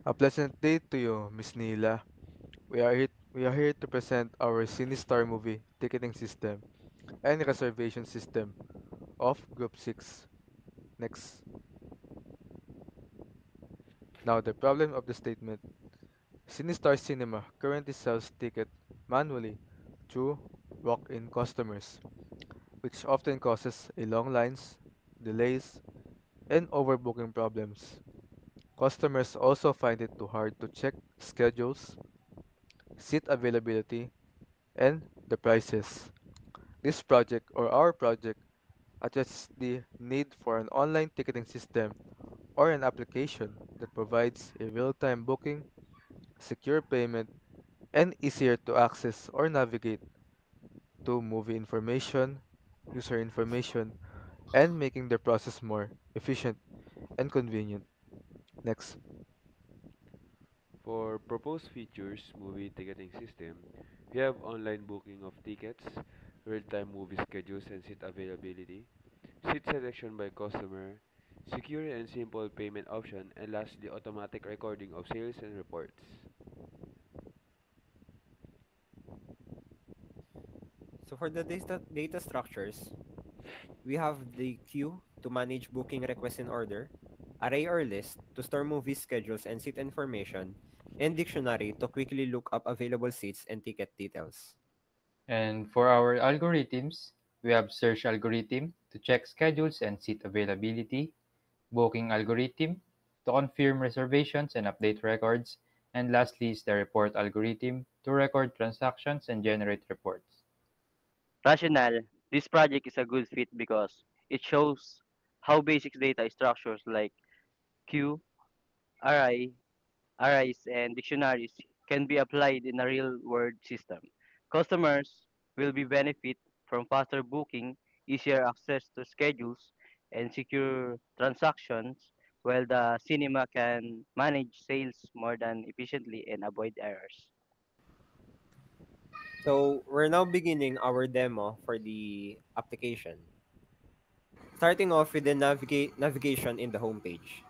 A pleasant day to you, Miss Neela. We are here to present our CineStar movie ticketing system and reservation system of Group 6. Next. Now the problem of the statement. CineStar Cinema currently sells ticket manually through walk-in customers, which often causes a long lines, delays, and overbooking problems. Customers also find it too hard to check schedules, seat availability, and the prices. This project or our project addresses the need for an online ticketing system or an application that provides a real-time booking, secure payment, and easier to access or navigate to movie information, user information, and making the process more efficient and convenient. Next. For proposed features movie ticketing system, we have online booking of tickets, real-time movie schedules and seat availability, seat selection by customer, secure and simple payment option, and lastly, automatic recording of sales and reports. So for the data structures, we have the queue to manage booking requests in order, array or list to store movie schedules and seat information, and dictionary to quickly look up available seats and ticket details. And for our algorithms, we have search algorithm to check schedules and seat availability, booking algorithm to confirm reservations and update records, and lastly is the report algorithm to record transactions and generate reports. Rationale, this project is a good fit because it shows how basic data structures like queue, array, arrays, and dictionaries can be applied in a real-world system. Customers will be benefit from faster booking, easier access to schedules, and secure transactions, while the cinema can manage sales more than efficiently and avoid errors. So we're now beginning our demo for the application. Starting off with the navigation in the homepage.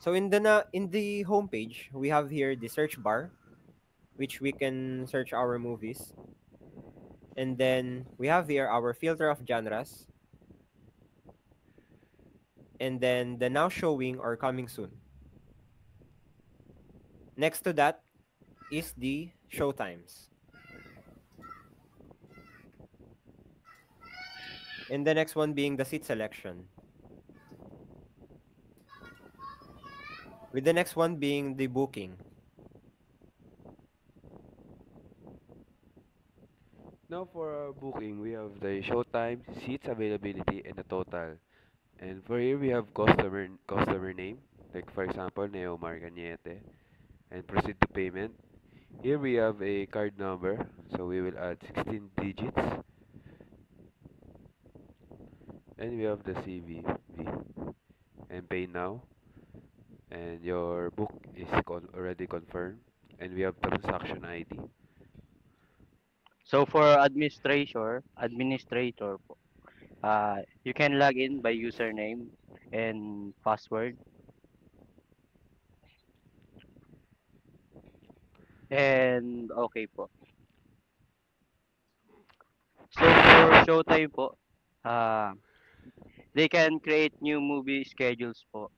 So in the homepage, we have here the search bar, which we can search our movies. And then we have here our filter of genres, and then the now showing or coming soon. Next to that is the show times. And the next one being the seat selection. With the next one being the booking. Now for our booking, we have the showtime, seats availability, and the total. And for here we have customer name, like for example Neo Margañete, and proceed to payment. Here we have a card number, so we will add 16 digits, and we have the CVV and pay now, and your book is already confirmed, and we have transaction ID. So for administrator po, you can log in by username and password. And okay po. So for Showtime po, uh, they can create new movie schedules po.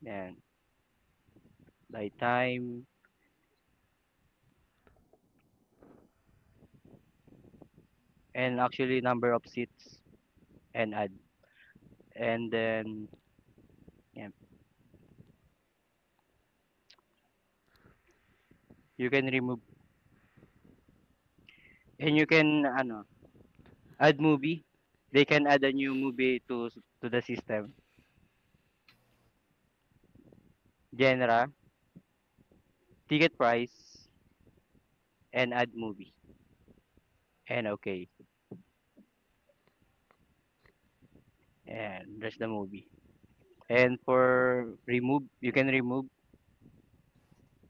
Yan, by time and actually number of seats and add. And then yeah, you can remove and you can add movie. They can add a new movie to the system. Genre, ticket price, and add movie. And okay. And there's the movie. And for remove, you can remove.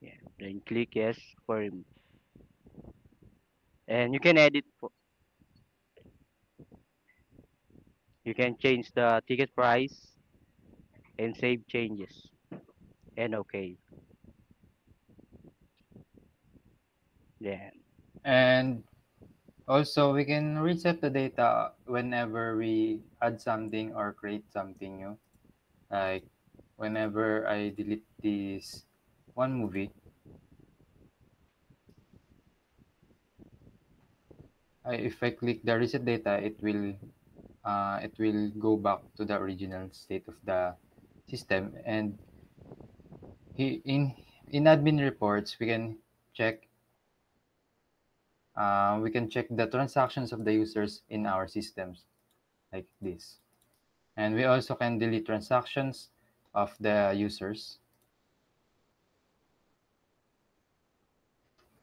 Yeah. Then click yes for remove. And you can edit. You can change the ticket price and save changes. And okay. Yeah. And also, we can reset the data whenever we add something or create something new. Like whenever I delete this one movie, if I click the reset data, it will go back to the original state of the system. And he, in admin reports, check we can check the transactions of the users in our systems like this. And we also can delete transactions of the users.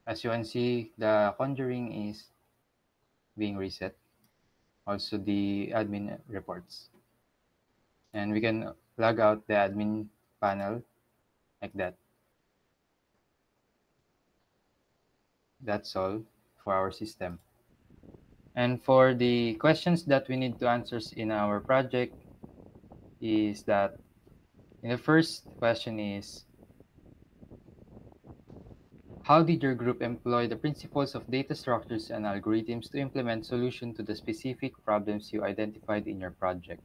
As you can see, the conjuring is being reset. Also the admin reports. And we can log out the admin panel like that. That's all for our system. And for the questions that we need to answer in our project is that in the first question is, how did your group employ the principles of data structures and algorithms to implement solution to the specific problems you identified in your project?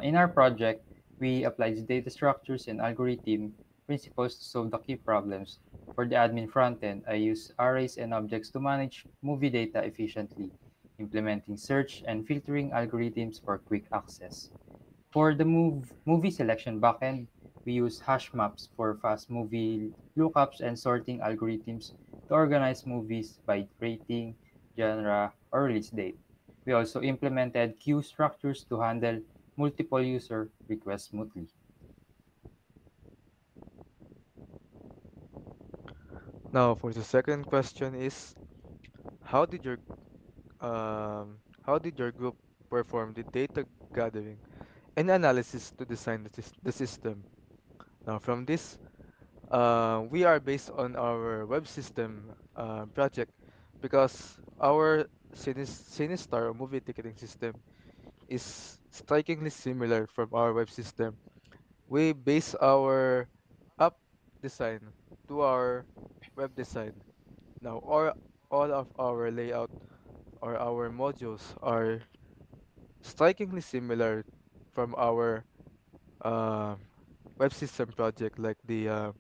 In our project, we applied data structures and algorithm principles to solve the key problems. For the admin frontend, I use arrays and objects to manage movie data efficiently, implementing search and filtering algorithms for quick access. For the movie selection backend, we use hash maps for fast movie lookups and sorting algorithms to organize movies by rating, genre, or release date. We also implemented queue structures to handle multiple user requests smoothly. Now, for the second question is, how did your how did your group perform the data gathering and analysis to design the system? Now, from this, we are based on our web system project because our Sinistar or movie ticketing system is strikingly similar from our web system. We base our app design to our web design. Now, all of our layout or our modules are strikingly similar from our uh, web system project, like the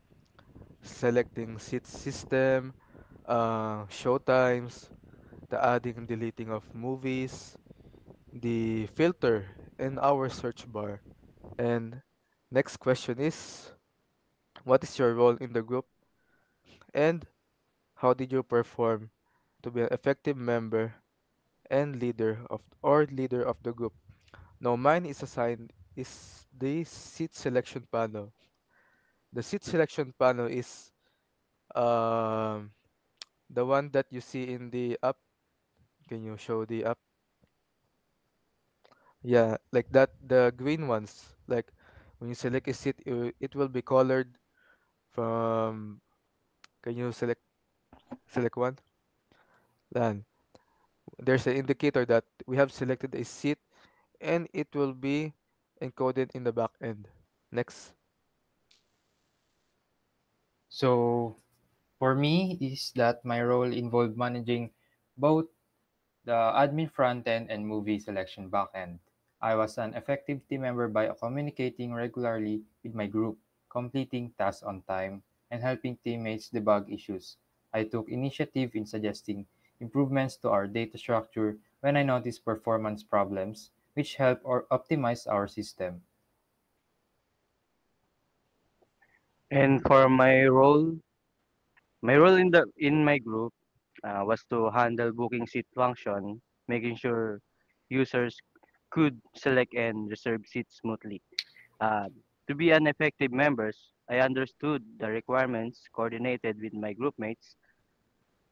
selecting seat system, show times, the adding and deleting of movies, the filter in our search bar. And next question is, what is your role in the group and how did you perform to be an effective member and leader of the group? Now mine is assigned is the seat selection panel. The seat selection panel is um the one that you see in the app. Can you show the app? Yeah, like that, the green ones. Like when you select a seat, it will be colored from. Can you select one? Then there's an indicator that we have selected a seat, and it will be encoded in the back end. Next. So for me is that my role involved managing both the admin frontend and movie selection backend. I was an effective team member by communicating regularly with my group, completing tasks on time, and helping teammates debug issues. I took initiative in suggesting improvements to our data structure when I noticed performance problems, which helped or optimize our system. And for my role in my group was to handle booking seat function, making sure users could select and reserve seats smoothly. Uh, to be an effective members, I understood the requirements, coordinated with my group mates,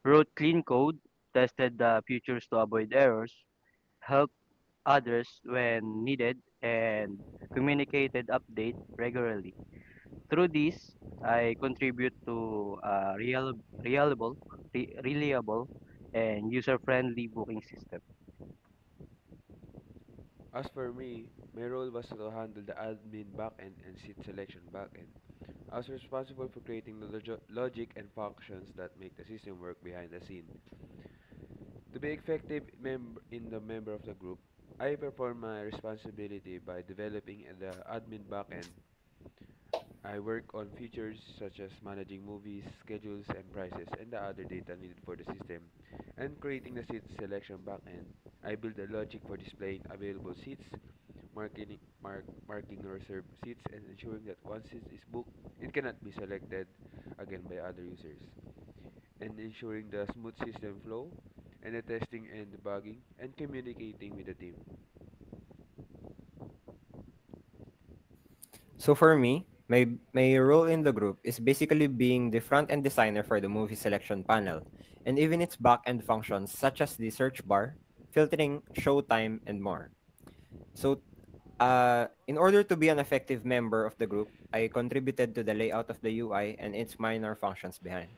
wrote clean code, tested the features to avoid errors, helped others when needed, and communicated update regularly. Through this, I contribute to a reliable, and user-friendly booking system. As for me, my role was to handle the admin backend and seat selection backend. I was responsible for creating the logic and functions that make the system work behind the scene. To be effective in the member of the group, I perform my responsibility by developing the admin backend. I work on features such as managing movies, schedules, and prices, and the other data needed for the system, and creating the seat selection backend. I build the logic for displaying available seats, marking reserved seats, and ensuring that once seat is booked, it cannot be selected again by other users, and ensuring the smooth system flow, and the testing and debugging, and communicating with the team. So for me, my role in the group is basically being the front-end designer for the movie selection panel, and even its back-end functions such as the search bar, filtering, showtime, and more. So in order to be an effective member of the group, I contributed to the layout of the UI and its minor functions behind.